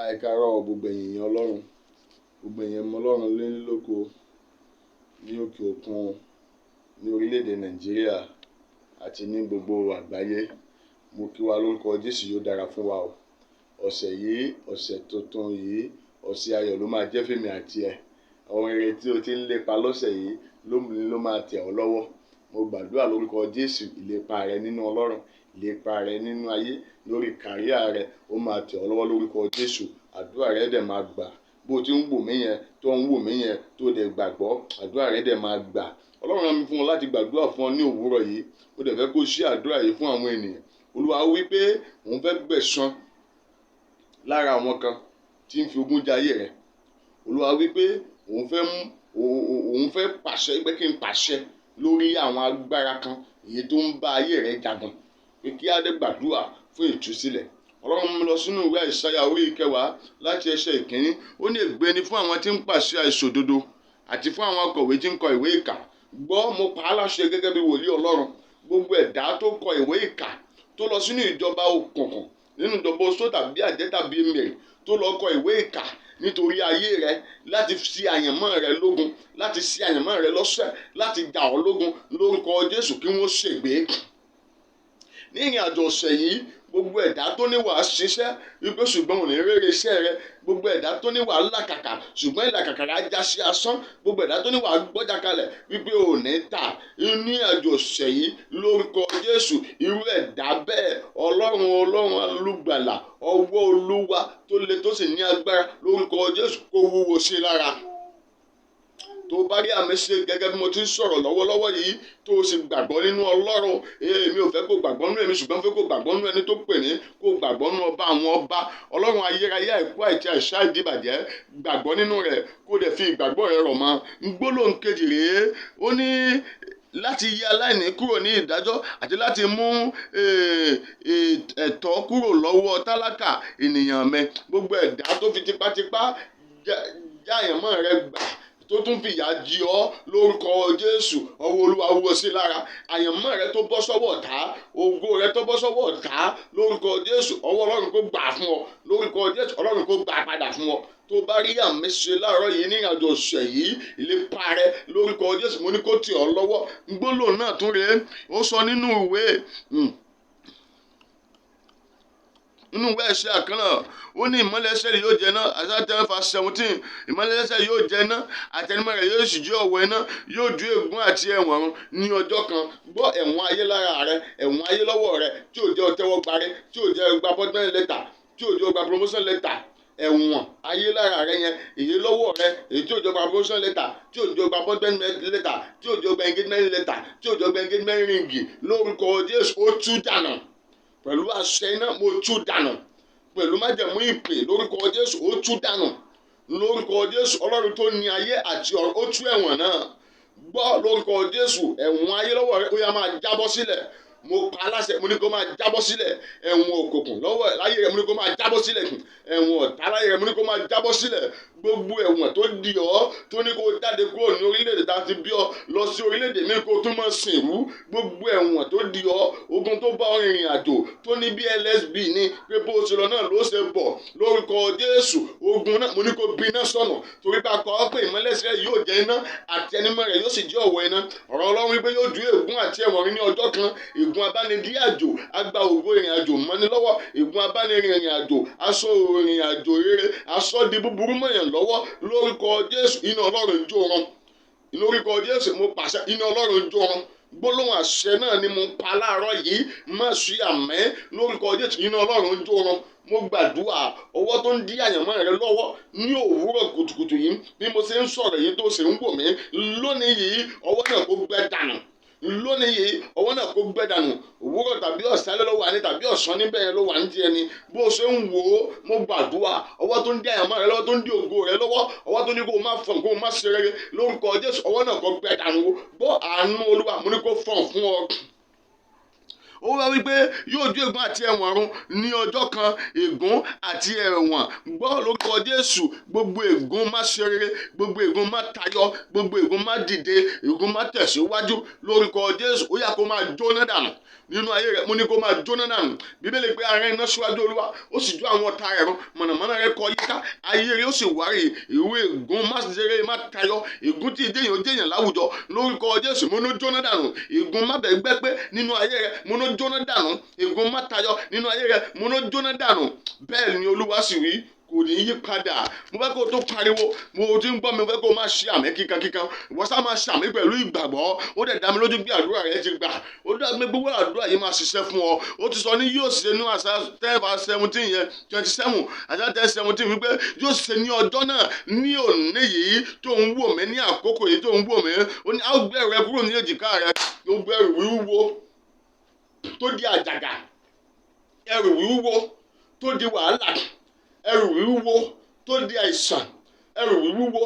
Àìkárọ̀ gbogbo èèyàn Ọlọ́run, gbogbo èèyàn mọ Ọlọ́run lé lóko ní òkè òkun, ní orílẹ̀-èdè Nàìjíríà àti ní gbogbo àgbáyé. Mo kí wa lórúkọ Jésù, yóò dára fún wa o. Ọ̀sẹ̀ yìí, ọ̀sẹ̀ tuntun yìí, ọ̀sẹ̀ ayọ̀ ló máa jẹ́ fèmí àti ẹ. Àwọn ire tí o ti ń lépa lọ́sẹ̀ yìí ló máa tẹ̀ ọ́ lọ́wọ́. Mo gbàdúrà lórúkọ Jésù, ìlépa rẹ nínú Ọlọ́run, ìlépa rẹ nínú ayé, lórí kàríà rẹ, ó máa tẹ̀ ọ́ lọ́wọ́ lórúkọ Jésù. Àdúrà rẹ dẹ̀ máa gbà. Bó ti ń wò mí yẹn, tó ń wò mí yẹn, tó dẹ̀ gbàgbọ́, àdúrà rẹ dẹ̀ máa gbà. Ọlọ́run rán mi fún ọ láti gbàdúrà fún ọ ní òwúrọ̀ yìí. Ó dẹ̀ fẹ́ kó ṣí àdúrà yìí fún àwọn ènìyàn. Olúwa wí pé òun fẹ́ gbẹ̀san lára àwọn kan tí ń fi ogun jayé rẹ̀. Olúwa wí pé òun fẹ́ pàṣẹ pé kí n pàṣẹ lórí àwọn agbára kan èyí tó ń bá ayé rẹ̀ jagun. Pé kí á dé gbàdúrà fún ìtúsílẹ̀. Ọlọ́run mú lọ sínú ìwé Àìsáyà orí 10 láti ẹsẹ̀ 1. Ó ní ègbé ni fún àwọn tí ń pàṣẹ àìṣòdodo àti fún àwọn akọ̀wé tí ń kọ ìwé ìkà. Gbọ́, mo pa á láṣẹ gẹ́gẹ́ bí wòlíì Ọlọ́run. Gbogbo ẹ̀dá tó kọ ìwé ìkà, tó lọ sínú ìjọba òkùnkùn, nínú ìjọba oṣó tàbí àjẹ́ tàbí èmèrè, tó lọ kọ ìwé ìkà nítorí ayé rẹ, láti ṣì àyànmọ́ rẹ lógun, láti ṣì àyànmọ́ rẹ lọ́ṣẹ́, láti jà ọ́ lógun lórúkọ Jésù, kí wọ́n ṣègbé. Ní ìrìn àjò ọ̀sẹ̀ yìí, gbogbo ẹ̀dá tó ní wàá ṣiṣẹ́ wípé ṣùgbọ́n ò ní rere iṣẹ́ rẹ, gbogbo ẹ̀dá tó ní wàá làkàkà ṣùgbọ́n ìlàkàkà rẹ á já sí asán, gbogbo ẹ̀dá tó ní wàá gbọ́jà kalẹ̀ wípé ò ní tà ní àjò ọ̀sẹ̀ yìí lórúkọ Jésù, irú ẹ̀dá bẹ́ẹ̀ Ọlọ́run alùgbàlà, ọwọ́ Olúwa tó le tó sì ní agbára lórúkọ Jésù kó wúwo sí lára. Tó bá rí àmì ṣe gẹ́gẹ́ bí mo ti ń sọ̀rọ̀ lọ́wọ́lọ́wọ́ yìí, tó o sì gbàgbọ́ nínú Ọlọ́run, èmi ò fẹ́ kó gbàgbọ́ nínú èmi, ṣùgbọ́n fẹ́ kó gbàgbọ́ nínú ẹni tó pè ní, kó gbàgbọ́ nínú ọba àwọn ọba, Ọlọ́run ayérayé àìkú àìtí àìsá ìdíbàjẹ́, gbàgbọ́ nínú rẹ̀, kó dẹ̀ fi ìgbàgbọ́ rẹ̀ rọ̀ mọ́. Gbólóhùn kejì rèé, ó ní láti yí aláìní kúrò ní ìdájọ́ àti láti mú ẹ̀tọ́ kúrò lọ́wọ́ tálákà ènìyàn mi. Gbogbo ẹ̀dá tó fi tipátipá já àyànmọ́ rẹ gbà, tó tún fìyà jí ọ lórúkọ Jésù, ọwọ́ Olúwa wúwo sí lára. Àyànmọ́ rẹ tó bọ́ sọ́wọ́ ọ̀tá, ògo rẹ tó bọ́ sọ́wọ́ ọ̀tá lórúkọ Jésù, ọwọ́ Ọlọ́run kó gbà fún ọ lórúkọ Jésù, Ọlọ́run kó gbà padà fún ọ. Tó bá rí àmì ṣe láàárọ̀ yìí ní ìrìnàjò ọ̀sẹ̀ yìí, ìlépa rẹ lórúkọ Jésù, mo ní kó tì ọ́ lọ́wọ́. Gbólóhùn náà tún rèé, ó sọ nínú ìwé ẹ̀ṣẹ̀ àkànná, ó ní ìmọ́lẹ̀ ẹ̀ṣẹ̀ yóò jẹ iná, Àìsáyà 10:17, ìmọ́lẹ̀ ẹ̀ṣẹ̀ yóò jẹ iná, àtẹnumọ́ rẹ̀ yóò sì jẹ́ ọ̀wọ́ iná, yóò ju ègún àti ẹ̀wọ̀n run ní ọjọ́ kan. Gbọ́, ẹ̀wọ̀n ayé lára rẹ, ẹ̀wọ̀n ayé lọ́wọ́ rẹ, tí ò jẹ́ ọtẹ́wọ́ gbarí, tí ò jẹ́ gba appointment letter, tí ò jẹ́ gba promotion letter, ẹ̀wọ̀n ayé lára rẹ yẹn, èyí lọ́wọ́ rẹ, èyí tí ò jẹ́ gba promotion letter, tí ò jẹ́ gba appointment letter, tí ò jẹ́ gba engagement letter, tí ò jẹ́ gba engagement ring, lórúkọ Jésù ó tú dànù. Pẹ̀lú àṣẹ iná, mo tú dànù. Pẹ̀lú májẹ̀mú ìpè lórúkọ Jésù, ó tú dànù. Lórúkọ Jésù, Ọlọ́run tó ní ayé àti ọ̀run, ó tú ẹ̀wọ̀n náà. Gbọ́, lórúkọ Jésù, ẹ̀wọ̀n ayé lọ́wọ́ rẹ ó yá máa jábọ́ sílẹ̀. Mo pa aláṣẹ, mo ní kó máa jábọ́ sílẹ̀. Ẹ̀wọ̀n òkùnkùn lọ́wọ́ láyé rẹ, mo ní kó máa jábọ́ sílẹ̀. Ẹ̀wọ̀n ọ̀tá láyé rẹ, mo ní kó máa jábọ́ sílẹ̀. Gbogbo ẹ̀wọ̀n tó di ọ́, tó ní kó jáde kúrò ní orílẹ̀-èdè tá a ti bí ọ lọ sí orílẹ̀-èdè mi kó tún máa sìn rú. Gbogbo ẹ̀wọ̀n tó di ọ́, ogun tó bá ọ rìnrìn àjò, tó ní BLSB ní pé bó o ṣe lọ náà ló ṣe bọ̀ lórúkọ Jésù. Ogun náà mo ní kó bí iná sọ̀nà, torí bá a kọ́ ọ́ pé ìmọ́lẹ̀ ẹ̀ṣẹ̀ yóò jẹ iná, àtẹnumọ́ rẹ̀ yóò sì jẹ́ ọ̀wọ́ iná. Ọ̀rọ̀ Ọlọ́run wípé yóò ju ègún àti ẹ̀wọ̀n run ní ọjọ́ kan. Ègún abánidí àjò, agba ògo ìrìn àjò mọ́ni lọ́wọ́. Ègún abánirin ìrìn àjò, aṣọ ìrìn àjò rere, aṣọ di búburú mọ̀yàn lọ́wọ́ lórúkọ Jésù. Iná Ọlọ́run jó run. Lórúkọ Jésù, mo pàṣẹ, iná Ọlọ́run jó run. Gbólóhùn àṣẹ náà ni mo pa láàárọ̀ yìí, má ṣí àmẹ́ lórúkọ Jésù, iná Ọlọ́run jó run. Mo gbàdúrà, ọwọ́ tó ń dí àyànmọ́ rẹ lọ́wọ́ ní òwúrọ̀ kùtùkùtù yìí, bí mo ṣe ń sọ̀rọ̀ yìí tó ṣe ń wò mí lónìí yìí, ọwọ́ náà kó gbẹ dànù. Lónìí yìí, ọwọ́ náà kó gbẹ dànù. Òwúrọ̀ tàbí ọ̀sán ló wà ní, tàbí ọ̀sán níbẹ̀ yẹn ló wà ní tiẹ̀ ni. Bó ṣe ń wò ó, mo gbàdúrà, ọwọ́ tó ń dí àyànmọ́ rẹ lọ́wọ́, tó ń dí ògo rẹ lọ́wọ́, ọwọ́ tó ní kó o má fọ̀n, kó o má ṣe rere lórúkọ Jésù, ọwọ́ náà kó gbẹ dànù. Bọ́ àánú Olúwa, mo ní kó fọ̀n fún ọ. ó wá wípé yóò ju ègún àti ẹ̀wọ̀n run ní ọjọ́ kan. Ègún àti ẹ̀wọ̀n, gbọ́ lórúkọ Jésù, gbogbo ègún má ṣe rere, gbogbo ègún má tayọ, gbogbo ègún má dìde, ègún má tẹ̀síwájú lórúkọ Jésù, ó yá kó máa jóná dànù nínú ayé rẹ. Mo ní kó máa jóná dànù. Bíbélì pé ara iná síwájú Olúwa, ó sì jó àwọn ọ̀tá rẹ̀ run, mọ̀nàmọ́ná rẹ̀ kọ yíká, ayé rẹ̀ ó sì wárì. Ìwé ègún má ṣeré má tayọ, ègún tí ìdéyàn láwùjọ lórúkọ Jésù, mo ní jóná dànù. Ègún má bẹ̀ gbẹ́ pé nínú ayé rẹ, mo ní jóná dànù. Ègún má tayọ nínú ayé rẹ, mo ní jóná dànù. Bẹ́ẹ̀ ni Olúwa sì wí, kò ní yí padà. Mo fẹ́ kó o tó pariwo, mo ti ń gbọ́ mi, mo fẹ́ kó o máa ṣe àmì kíkankíkan. Ìwọ sá máa ṣàmì pẹ̀lú ìgbàgbọ́. Ó dẹ̀ dá mi lójú bí àdúrà rẹ ti gbà. Ó dá mi gbogbo àdúrà yìí máa ṣiṣẹ́ fún ọ. Ó ti sọ ní yóò ṣe ní Àìsáyà 10:17 yẹn 27 Àìsáyà 10:17 wípé yóò ṣe ní ọjọ́ náà, ní òní yìí tó ń wò mí, ní àkókò yìí tó ń wò mí. Ó ní a ó gbé ẹrù rẹ kúrò ní èjìká rẹ. Ó gbé ẹrù wíwúwo tó di àjàgà, ẹrù wíwúwo tó di wàhálà, ẹrù wíwúwo tó di àìsàn, ẹrù wíwúwo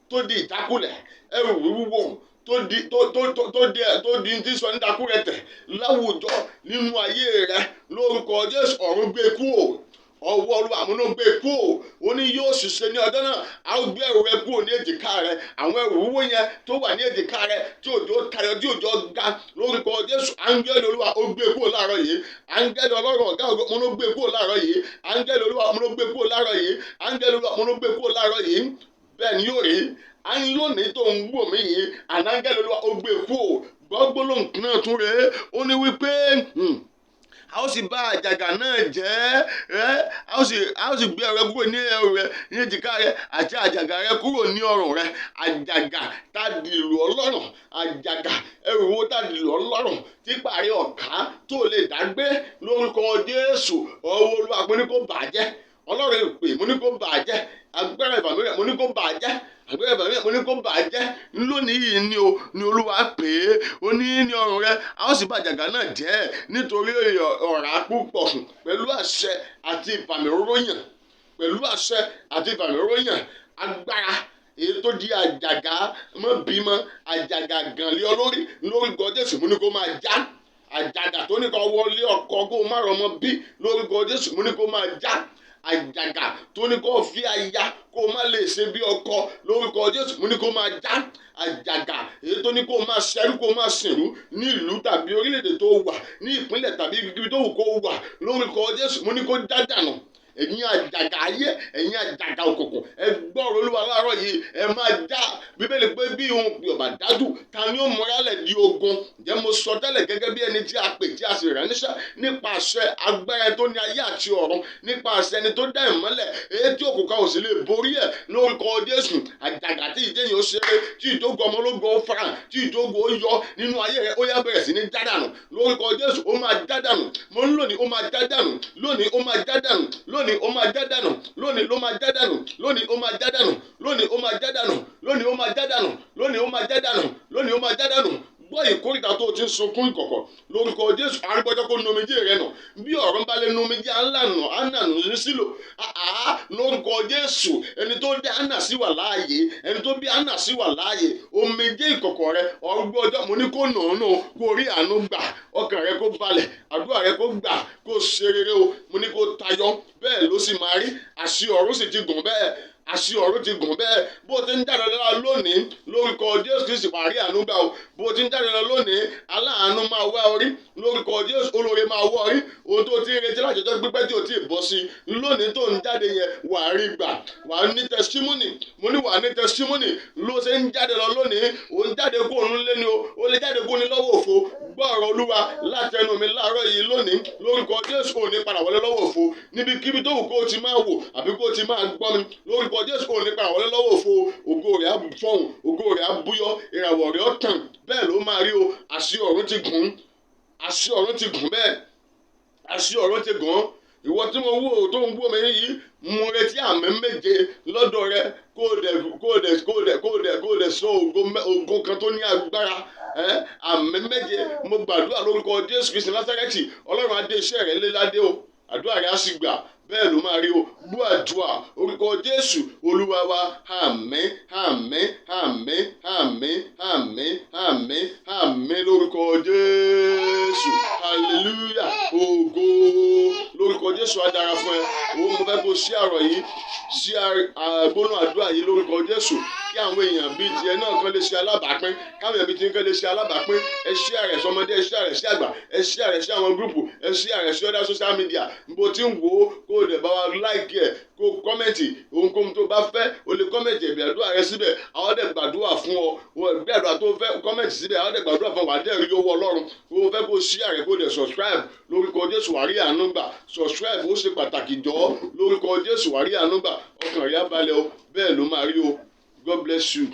tó di ìdákùlẹ̀, ẹrù wíwúwo tó di tí sọ ní dákúrẹ̀tẹ̀ láwùjọ nínú ayé rẹ lórúkọ Jésù. Ọ̀run gbé kúrò, ọwọ́ Olúwa àmúnú gbé kúrò. Ó ní yóò ṣiṣẹ́ ní ọjọ́ náà, a ó gbé ẹrù rẹ kúrò ní èjìká rẹ. Àwọn ẹrù wúwo yẹn tó wà ní èjìká rẹ tí òjò tayọ, tí òjò ga lórúkọ Jésù. Áńgẹ́lì Olúwa ó gbé kúrò láàárọ̀ yìí. Áńgẹ́lì Ọlọ́run ọ̀gá ògo, mo ló gbé kúrò láàárọ̀ yìí. Áńgẹ́lì Olúwa, mo ló gbé kúrò láàárọ̀ yìí. Áńgẹ́lì Olúwa, mo ló gbé kúrò láàárọ̀ yìí. Bẹ́ẹ̀ ni yóò rí. Lónìí tó ń wò mí yìí, áńgẹ́lì Olúwa ó gbé kúrò. Gbọ́ gbólóhùn náà tún rèé. Ó ní wípé a ó sì bá àjàgà náà jẹ́, a ó sì gbé ẹrù rẹ kúrò ní ẹrù rẹ ní èjìká rẹ, àti àjàgà rẹ kúrò ní ọrùn rẹ. Àjàgà tá dìlù ọlọ́run, àjàgà ẹrù wo tá dìlù ọlọ́run tí parí ọ̀ká tó lè dágbé lórúkọ Jésù. Ọwọ́ Olúwa, mo ní kó bàjẹ́. Ọlọ́run ìpè, mo ní kó bàjẹ́. Agbára ìfàmìlẹ̀, mo ní kó bàjẹ́. Agbára ìfàmìlẹ̀, mo ní kó bàjẹ́. Lónìí yìí ni Olúwa pè é. Ó ní ọrùn rẹ a ó sì bá àjàgà náà jẹ́ nítorí ọ̀rá púpọ̀, pẹ̀lú àṣẹ àti ìfàmìróyàn, pẹ̀lú àṣẹ àti ìfàmìróyàn. Agbára èyí tó di àjàgà mọ́ bímọ, àjàgà gànlé olórí lórúkọ Jésù, mo ní kó máa já. Àjàgà tó ní kó wọlé ọkọ kó má rọmọ bí lórúkọ Jésù, mo ní kó máa já. Àjàgà tó ní kó fi aya kó má lè ṣe bí ọkọ lórúkọ Jésù, mo ní kó máa já. Àjàgà èyí tó ní kó máa ṣẹrú, kó máa sìnrú ní ìlú tàbí orílẹ̀-èdè tó wà, ní ìpínlẹ̀ tàbí ibi tó wù kó wà lórúkọ Jésù, mo ní kó já dànù. Ẹ̀yin àjàgà ayé, ẹ̀yin àjàgà òkùnkùn, ẹ gbọ́ ọ̀rọ̀ Olúwa láàárọ̀ yìí, ẹ máa já. Bíbélì pé bí ohun pè ọ̀bà dájú, ta ni ó múralẹ̀ di ogun? Ǹjẹ́ mo sọ tẹ́lẹ̀ gẹ́gẹ́ bí ẹni tí a pè tí a sì rán níṣẹ́ nípa àṣẹ agbára tó ní ayé àti ọ̀run, nípa àṣẹ ẹni tó dá ìmọ́lẹ̀, èyí tí òkùnkùn ò sì lè borí ẹ̀ lórúkọ Jésù. Àjàgà tí ìdéyìn ó ṣeré, tí ìdógó ọmọlógo ó farahàn, tí ìdógó ó yọ nínú ayé rẹ, ó yá bẹ̀rẹ̀ sí ní já dànù lórúkọ Jésù. Ó máa já dànù. Mo ń lónìí ó máa já dànù. Lónìí ó máa já dànù. Lónìí ó máa já dànù. Lónìí ló máa já dànù. Lónìí ó máa já dànù. Lónìí ó máa já dànù. Lónìí ó máa já dànù. Lónìí ó máa já dànù. Lónìí ó máa já dànù. Gbọ́ ìkórìtà tó ti ń sunkún ìkọ̀kọ̀ lórúkọ Jésù. Arúgbọ́jọ́ kó nu omijé rẹ nù. Bí ọ̀run bá lè nu omijé Hánà nù ní Sílò. Lórúkọ Jésù, ẹni tó dé Hánà sí wà láàyè, ẹni tó bí Hánà sí wà láàyè. Omijé ìkọ̀kọ̀ rẹ, arúgbọ́jọ́, mo ní kó nù kó rí àánú gbà. Ọkàn rẹ kó balẹ̀, àdúrà rẹ kó gbà, kó ṣe rere o. Mo ní kó tayọ, bẹ́ẹ̀ ló sì máa rí. Àṣì ọ̀run sì ti gùn bẹ́ẹ̀. Àṣì ọ̀run ti gùn bẹ́ẹ̀. Bó o ti ń jáde lọ lónìí lórúkọ Jésù Kristi wàá rí àánú gbà o. Bó o ti ń jáde lọ lónìí, aláàánú máa wá orí lórúkọ Jésù. Olóore máa wọ orí. Ohun tó ti ń retí láti ọjọ́ pípẹ́ tí ò tí ì bọ́ sí lónìí tó ń jáde yẹn wàá rí gbà. Wàá ní testimony. Mo ní wàá ní testimony. Ló ṣe ń jáde lọ lónìí, ò ń jáde kó òun lé ní o. Ó lè jáde kó ní lọ́wọ́ òfo. Gbọ́ ọ̀rọ̀ Olúwa láti ẹnu mi láàárọ̀ yìí lónìí lórúkọ Jésù. Ò ní padà wọlé lọ́wọ́ òfo. Níbikíbi tó wù kó o ti máa wò àbí kó o ti máa gbọ́ mi lórúkọ Jésù. Ò ní padà wọlé lọ́wọ́ òfo. Ògo rẹ̀ á fọ̀hùn, ògo rẹ̀ á búyọ, ìràwọ̀ rẹ̀ ó tàn. Bẹ́ẹ̀ ló máa rí o. Àṣì ọ̀run ti gùn. Àṣì ọ̀run ti gùn bẹ́ẹ̀. Àṣì ọ̀run ti gùn. Ìwọ tí mo wò tó ń wò mí yìí, mo retí àmì méje lọ́dọ̀ rẹ kó o dẹ̀ sọ ògo kan tó ní agbára. Àmì méje mo gbàdúrà lórúkọ Jésù Kristi Násárẹ́tì. Ọlọ́run á dé iṣẹ́ rẹ lé ládé o. Àdúrà rẹ á sì gbà. Bẹ́ẹ̀ ló máa rí o. Gbọ́ àdúrà orúkọ Jésù Olúwa wa. Àmín, àmín, àmín, àmín, àmín, àmín, àmín lórúkọ Jésù. hallelujah ògo lórúkọ Jésù á dára fún ẹ. Mo fẹ́ kó sí àrọ̀ yìí sí àgbónú àdúrà yìí lórúkọ Jésù kí àwọn èèyàn bíi tiẹ̀ náà kan lè ṣe alábàápín káwọn èèyàn bíi tiẹ̀ kan lè ṣe alábàápín. Ẹ ṣí àrẹ sọmọdé, ẹ ṣí àrẹ sí àgbà, ẹ ṣí àrẹ sí àwọn gúrùpù, ẹ ṣí àrẹ sí other social media. Bó ti ń wò ó kó o dẹ̀ bá wa like ẹ̀ kó o kọ́mẹ̀ntì ohunkóhun tó bá fẹ́ o lè kọ́mẹ̀ntì ẹ̀bí àdúrà rẹ síbẹ̀ àwọn dẹ̀ gbàdúrà fún ọ. Ẹ̀bí àdúrà tó fẹ́ kọ́mẹ̀ntì síbẹ̀ àwọn dẹ̀ gbàdúrà fún ọ. Wà á dẹ̀ rí owó Ọlọ́run. Mo fẹ́ kó o ṣí àrẹ kó o dẹ̀ subscribe lórúkọ Jésù wà á rí àánú gbà. Subscribe ó ṣe pàtàkì jọ̀ọ́ lórúkọ Jésù wà á rí àánú gbà. Ọkàn rẹ á balẹ̀ o bẹ́ẹ̀ ló máa rí o. God bless you.